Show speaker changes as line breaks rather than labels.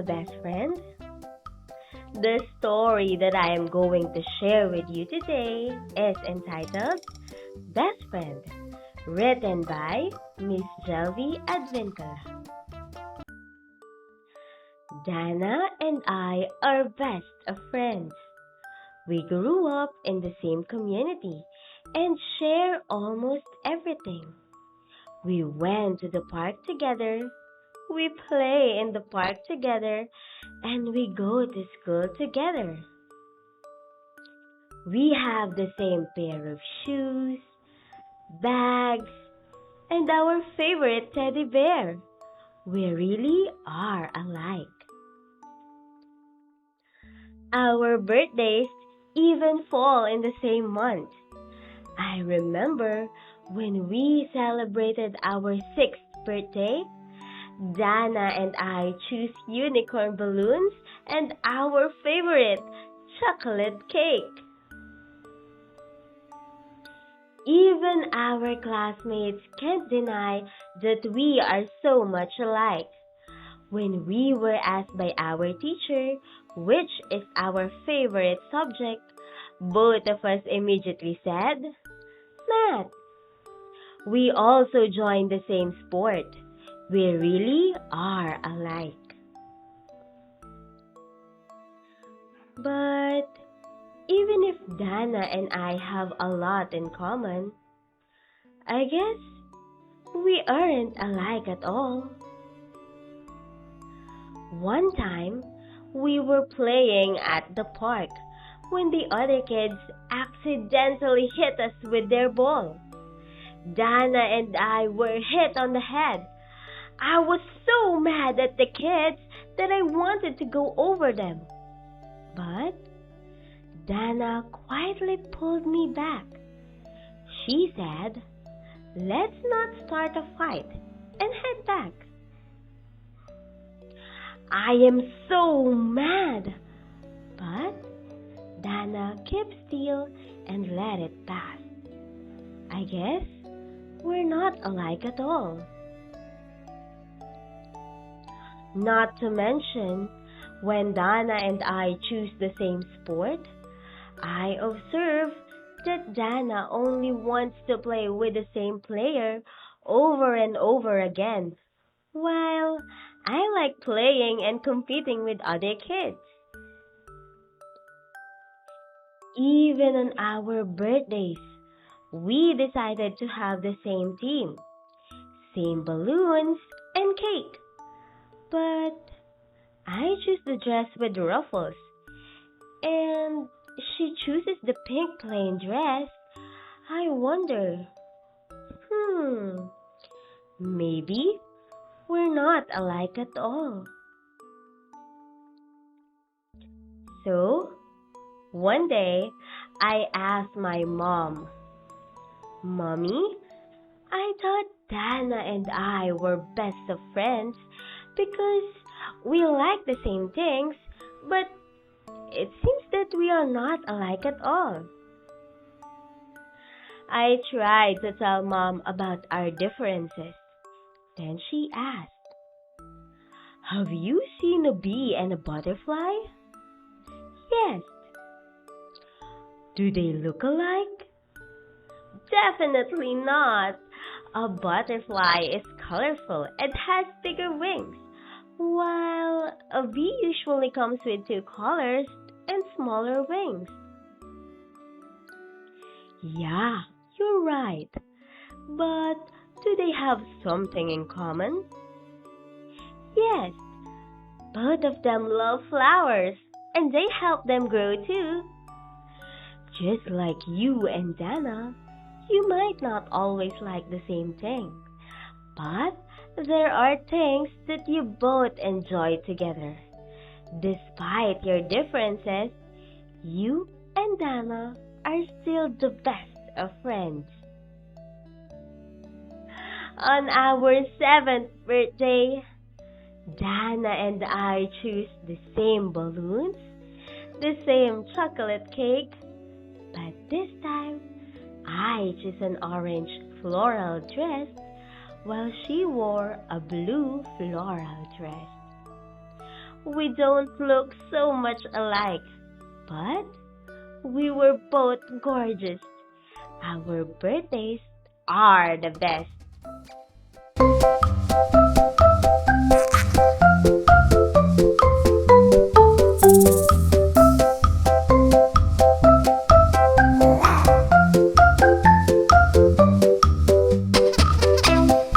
best friend. The story that I am going to share with you today is entitled Best Friend, written by Miss Jelvi Advincula. Dana and I are best of friends. We grew up in the same community and share almost everything. We went to the park together, we play in the park together, and we go to school together. We have the same pair of shoes, bags, and our favorite teddy bear. We really are alike. Our birthdays even fall in the same month. I remember when we celebrated our sixth birthday, Dana and I choose unicorn balloons and our favorite, chocolate cake. Even our classmates can't deny that we are so much alike. When we were asked by our teacher which is our favorite subject, both of us immediately said, Math. We also joined the same sport. We really are alike. But even if Dana and I have a lot in common, I guess we aren't alike at all. One time, we were playing at the park when the other kids accidentally hit us with their ball. Dana and I were hit on the head. I was so mad at the kids that I wanted to go over them. But Dana quietly pulled me back. She said, let's not start a fight and head back. I am so mad. But Dana kept still and let it pass. I guess we're not alike at all. Not to mention, when Dana and I choose the same sport, I observe that Dana only wants to play with the same player over and over again, while I like playing and competing with other kids. Even on our birthdays, we decided to have the same theme, same balloons and cake. But I choose the dress with ruffles, and she chooses the pink plain dress. I wonder, maybe we're not alike at all. So, one day, I asked my mom, Mommy, I thought Dana and I were best of friends because we like the same things, but it seems that we are not alike at all. I tried to tell Mom about our differences. Then she asked, have you seen a bee and a butterfly? Yes. Do they look alike? Definitely not. A butterfly is colorful and has bigger wings, while a bee usually comes with two colors and smaller wings. Yeah, you're right. But do they have something in common? Yes, both of them love flowers, and they help them grow too. Just like you and Dana, you might not always like the same thing, but there are things that you both enjoy together. Despite your differences, you and Dana are still the best of friends. On our seventh birthday, Dana and I choose the same balloons, the same chocolate cake, but this time I chose an orange floral dress while she wore a blue floral dress. We don't look so much alike, but we were both gorgeous. Our birthdays are the best.